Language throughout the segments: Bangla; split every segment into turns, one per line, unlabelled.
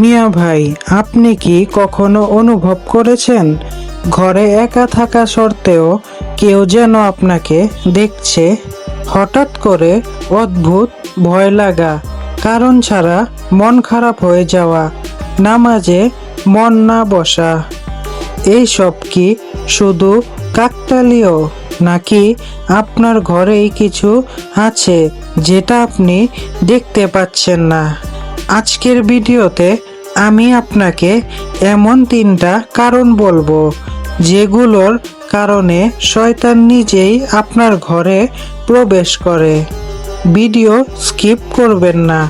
মিয়া ভাই, আপনি কি কখনো অনুভব করেছেন ঘরে একা থাকা সত্ত্বেও কেউ যেন আপনাকে দেখছে? হঠাৎ করে অদ্ভুত ভয় লাগা, কারণ ছাড়া মন খারাপ হয়ে যাওয়া, নামাজে মন না বসা, এইসব কি শুধু কাকতালীয়, নাকি আপনার ঘরেই কিছু আছে যেটা আপনি দেখতে পাচ্ছেন না? আজকের ভিডিওতে আমি আপনাকে এমন 3টা কারণ বলবো যেগুলোর কারণে শয়তান নিজেই আপনার ঘরে প্রবেশ করে। ভিডিও স্কিপ করবেন না,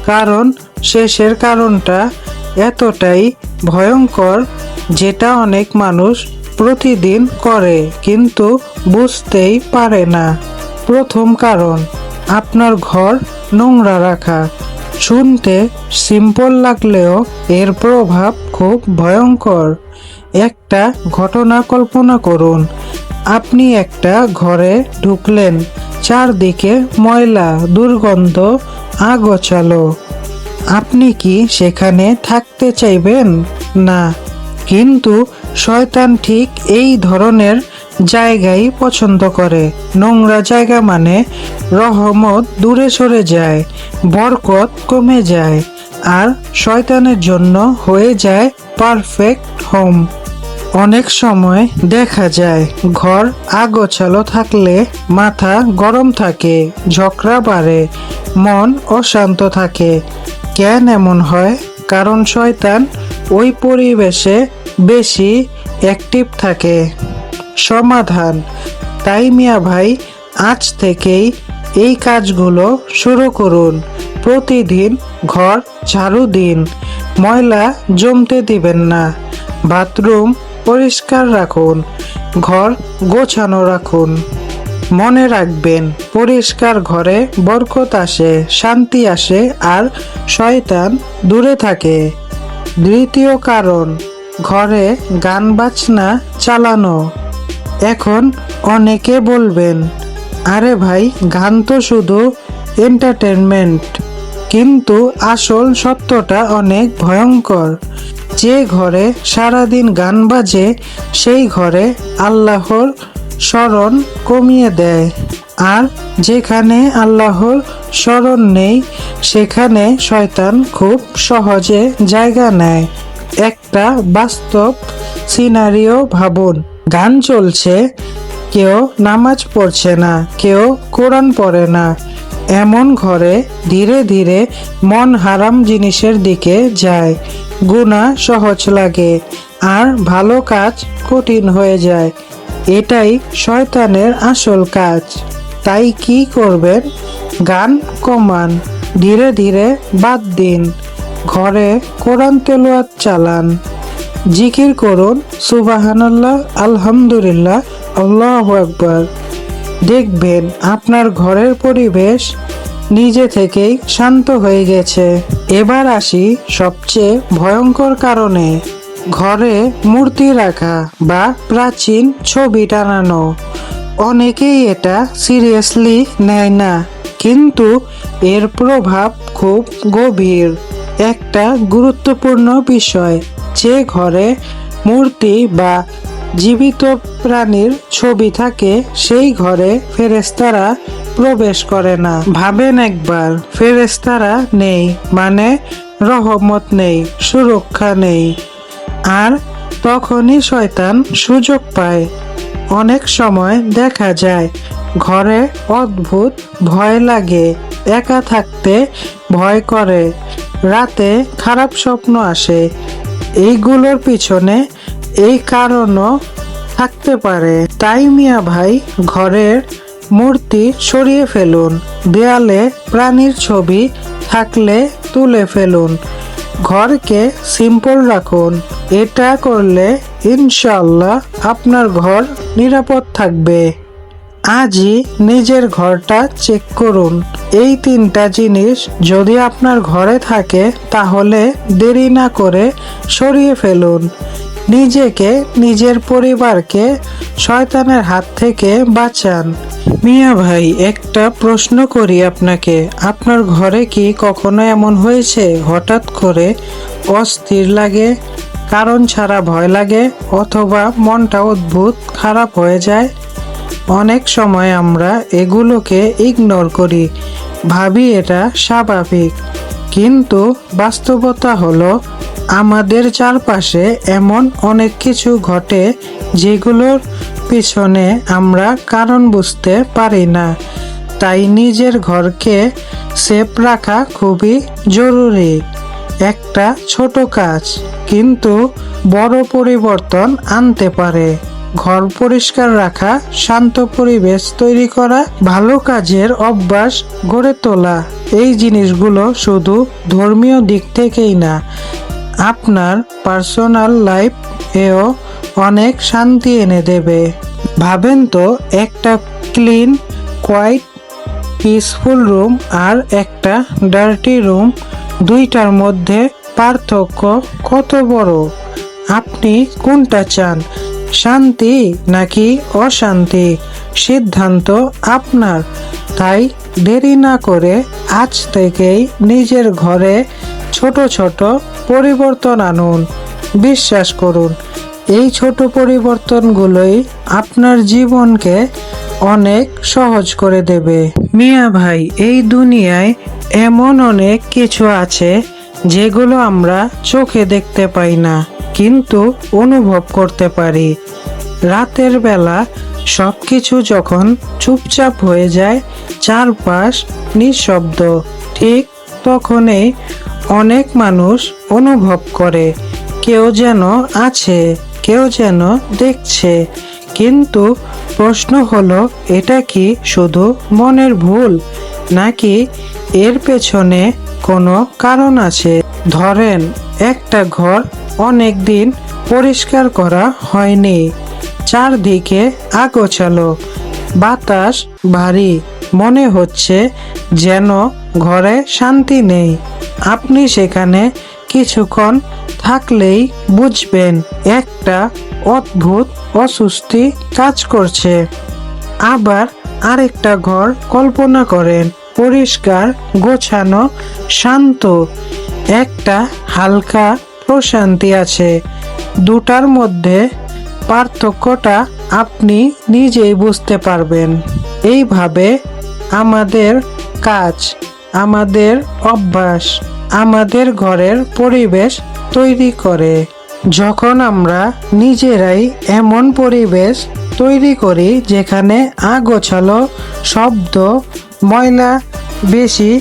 কারণ শেষের কারণটা এতটাই ভয়ঙ্কর যেটা অনেক মানুষ প্রতিদিন করে কিন্তু বুঝতেই পারে না। প্রথম কারণ, আপনার ঘর নোংরা রাখা। শুনতে সিম্পল লাগলেও এর প্রভাব খুব ভয়ঙ্কর। একটা ঘটনা কল্পনা করুন, আপনি একটা ঘরে ঢুকলেন, চারদিকে ময়লা, দুর্গন্ধ, আগোছালো। আপনি কি সেখানে থাকতে চাইবেন? না, কিন্তু শয়তান ঠিক এই ধরনের জায়গাই পছন্দ করে। নোংরা জায়গা মানে রহমত দূরে সরে যায়, বরকত কমে যায়, আর শয়তানের জন্য হয়ে যায় পারফেক্ট হোম। অনেক সময় দেখা যায় ঘর আগোছালো থাকলে মাথা গরম থাকে, ঝগড়া বাড়ে, মন অশান্ত থাকে। কেন এমন হয়? কারণ শয়তান ওই পরিবেশে বেশি অ্যাক্টিভ থাকে। সমাধান, তাই মিয়া ভাই, আজ থেকেই এই কাজগুলো শুরু করুন। প্রতিদিন ঘর ঝাড়ু দিন, ময়লা জমতে দিবেন না, বাথরুম পরিষ্কার রাখুন, ঘর গোছানো রাখুন। মনে রাখবেন, পরিষ্কার ঘরে বরকত আসে, শান্তি আসে, আর শয়তান দূরে থাকে। দ্বিতীয় কারণ, ঘরে গান বাজনা চালানো। এখন অনেকে বলবেন, আরে ভাই, গান তো শুধু এন্টারটেনমেন্ট, কিন্তু আসল সত্যটা অনেক ভয়ঙ্কর। যে ঘরে সারাদিন গান বাজে সেই ঘরে আল্লাহর স্মরণ কমিয়ে দেয়, আর যেখানে আল্লাহর স্মরণ নেই সেখানে শয়তান খুব সহজে জায়গা নেয়। একটা বাস্তব সিনারিও ভাবুন, গান চলছে, কেউ নামাজ পড়ছে না, কেউ কোরআন পড়ে না। এমন ঘরে ধীরে ধীরে মন হারাম জিনিসের দিকে যায়, গুনাহ সহজ লাগে, আর ভালো কাজ কঠিন হয়ে যায়। এটাই শয়তানের আসল কাজ। তাই কি করবেন? গান কমান, ধীরে ধীরে বাদ দিন, ঘরে কোরআন তেলাওয়াত চালান, জিকির করুন, সুবহানাল্লাহ, আলহামদুলিল্লাহ, আল্লাহু আকবার। দেখবেন আপনার ঘরের পরিবেশ নিজে থেকেই শান্ত হয়ে গেছে। এবার আসি সবচেয়ে ভয়ঙ্কর কারণে, ঘরে মূর্তি রাখা বা প্রাচীন ছবি টানানো। অনেকেই এটা সিরিয়াসলি নেয় না, কিন্তু এর প্রভাব খুব গভীর। একটা গুরুত্বপূর্ণ বিষয়, যে ঘরে মূর্তি বা জীবিত প্রাণীর ছবি থাকে সেই ঘরে ফেরেশতারা প্রবেশ করে না। ভাবেন একবার, ফেরেশতারা নেই মানে রহমত নেই, সুরক্ষা নেই, আর তখনই শয়তান সুযোগ পায়। অনেক সময় দেখা যায় ঘরে অদ্ভুত ভয় লাগে, একা থাকতে ভয় করে, রাতে খারাপ স্বপ্ন আসে। এইগুলোর পিছনে এই কারণও থাকতে পারে। তাই মিয়া ভাই, ঘরের মূর্তি সরিয়ে ফেলুন, দেয়ালে প্রাণীর ছবি থাকলে তুলে ফেলুন, ঘরকে সিম্পল রাখুন। এটা করলে ইনশাআল্লাহ আপনার ঘর নিরাপদ থাকবে। আজই নিজের ঘরটা চেক করুন। এই 3টা জিনিস যদি আপনার ঘরে থাকে তাহলে দেরি না করে সরিয়ে ফেলুন। নিজেকে, নিজের পরিবারকে শয়তানের হাত থেকে বাঁচান। মিয়া ভাই, একটা প্রশ্ন করি আপনাকে, আপনার ঘরে কি কখনো এমন হয়েছে হঠাৎ করে অস্থির লাগে, কারণ ছাড়া ভয় লাগে, অথবা মনটা অদ্ভুত খারাপ হয়ে যায়? অনেক সময় আমরা এগুলোকে ইগনোর করি, ভাবি এটা স্বাভাবিক, কিন্তু বাস্তবতা হলো আমাদের চারপাশে এমন অনেক কিছু ঘটে যেগুলোর পিছনে আমরা কারণ বুঝতে পারি না। তাই নিজের ঘরকে সেফ রাখা খুবই জরুরি। একটা ছোট কাজ কিন্তু বড় পরিবর্তন আনতে পারে। ঘর পরিষ্কার রাখা, শান্ত পরিবেশ তৈরি করা, ভালো কাজের অভ্যাস গড়ে তোলা, এই জিনিসগুলো শুধু ধর্মীয় দিক থেকেই না, আপনার পার্সোনাল লাইফ এও অনেক শান্তি এনে দেবে। ভাবেন তো, একটা ক্লিন, কোয়াইট, পিসফুল রুম আর একটা ডার্টি রুম, দুইটার মধ্যে পার্থক্য কত বড়। আপনি কোনটা চান, শান্তি নাকি অশান্তি? সিদ্ধান্ত আপনার। তাই দেরি না করে আজ থেকেই নিজের ঘরে ছোট ছোট পরিবর্তন আনুন। বিশ্বাস করুন, এই ছোট পরিবর্তনগুলোই আপনার জীবনকে অনেক সহজ করে দেবে। মিয়া ভাই, এই দুনিয়ায় এমন অনেক কিছু আছে যেগুলো আমরা চোখে দেখতে পাই না, কিন্তু অনুভব করতে পারি। রাতের বেলা সবকিছু যখন চুপচাপ হয়ে যায়, চারপাশ নিঃশব্দ, ঠিক তখনই অনেক মানুষ অনুভব করে কেউ যেন আছে, কেউ যেন দেখছে। কিন্তু প্রশ্ন হলো, এটা কি শুধু মনের ভুল, নাকি এর পেছনে কোনো কারণ আছে? ধরেন, একটা ঘর অনেক দিন পরিষ্কার করা হয়নি, চারদিকে আগোছালো, বাতাস ভারী, মনে হচ্ছে যেন ঘরে শান্তি নেই। আপনি সেখানে কিছুক্ষণ থাকলেই বুঝবেন একটা অদ্ভুত অস্বস্তি কাজ করছে। আবার আরেকটা ঘর কল্পনা করেন, পরিষ্কার, গোছানো, শান্ত, একটা হালকা প্রশান্তি আছে। দুটার মধ্যে পার্থক্যটা আপনি নিজেই বুঝতে পারবেন। এইভাবে আমাদের কাজ, আমাদের অভ্যাস, আমাদের ঘরের পরিবেশ তৈরি করে। যখন আমরা নিজেরাই এমন পরিবেশ তৈরি করি যেখানে আগোছালো, শব্দ, ময়লা বেশি,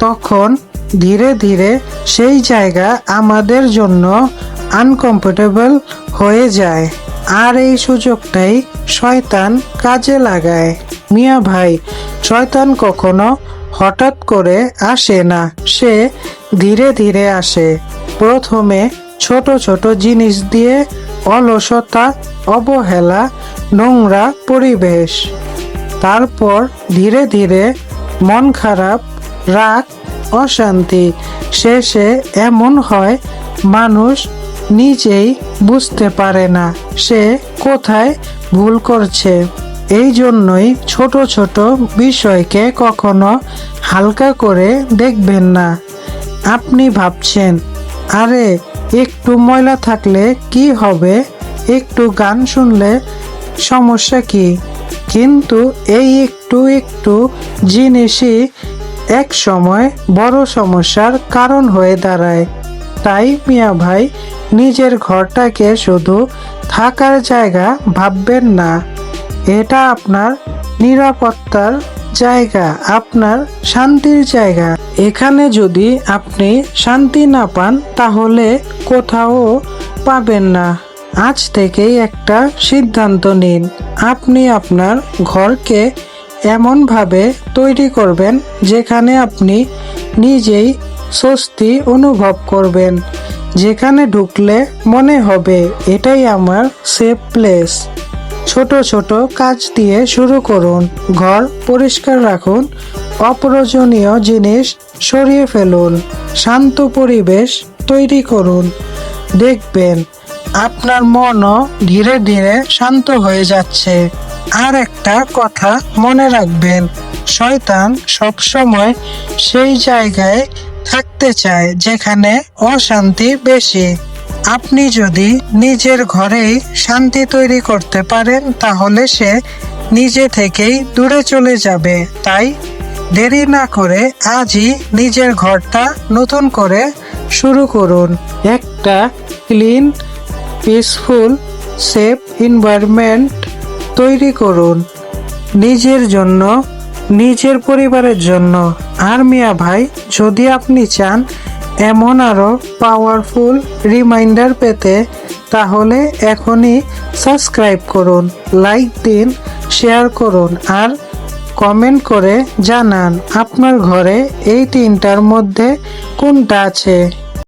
তখন ধীরে ধীরে সেই জায়গা আমাদের জন্য আনকমফোর্টেবল হয়ে যায়। আর এই সুযোগটাই শয়তান কাজে লাগায়। মিয়া ভাই, শয়তান কখনো হঠাৎ করে আসে না, সে ধীরে ধীরে আসে। প্রথমে ছোট ছোট জিনিস দিয়ে, অলসতা, অবহেলা, নোংরা পরিবেশ। তারপর ধীরে ধীরে মন খারাপ, রাগ, অশান্তি। শেষে এমন হয় মানুষ নিজেই বুঝতে পারে না সে কোথায় ভুল করছে। এই জন্যই ছোট ছোট বিষয়কে কখনো হালকা করে দেখবেন না। আপনি ভাবছেন, আরে একটু ময়লা থাকলে কি হবে, একটু গান শুনলে সমস্যা কি? কিন্তু এই একটু একটু জিনিসই এক সময় বড় সমস্যার কারণ হয়ে দাঁড়ায়। তাই মিয়া ভাই, নিজের ঘরটাকে শুধু থাকার জায়গা ভাববেন না, এটা আপনার নিরাপত্তার জায়গা, আপনার শান্তির জায়গা। এখানে যদি আপনি শান্তি না পান তাহলে কোথাও পাবেন না। আজ থেকেই একটা সিদ্ধান্ত নিন, আপনি আপনার ঘরকে এমনভাবে তৈরি করবেন যেখানে আপনি নিজেই স্বস্তি অনুভব করবেন, যেখানে ঢুকলে মনে হবে এটাই আমার সেফ প্লেস। ছোট ছোট কাজ দিয়ে শুরু করুন, ঘর পরিষ্কার রাখুন, অপ্রয়োজনীয় জিনিস সরিয়ে ফেলুন, শান্ত পরিবেশ তৈরি করুন। দেখবেন আপনার মনও ধীরে ধীরে শান্ত হয়ে যাচ্ছে। আর একটা কথা মনে রাখবেন, শয়তান সবসময় সেই জায়গায় থাকতে চায় যেখানে অশান্তি বেশি। আপনি যদি নিজের ঘরেই শান্তি তৈরি করতে পারেন তাহলে সে নিজে থেকেই দূরে চলে যাবে। তাই দেরি না করে আজই নিজের ঘরটা নতুন করে শুরু করুন। একটা ক্লিন, পিসফুল, সেফ এনভায়রনমেন্ট তৈরি করুন নিজের জন্য, নিজের পরিবারের জন্য। আর মিয়া ভাই, যদি আপনি চান এমন আরও পাওয়ারফুল রিমাইন্ডার পেতে তাহলে এখনই সাবস্ক্রাইব করুন, লাইক দিন, শেয়ার করুন আর কমেন্ট করে জানান আপনার ঘরে এই তিনটার মধ্যে কোনটা আছে।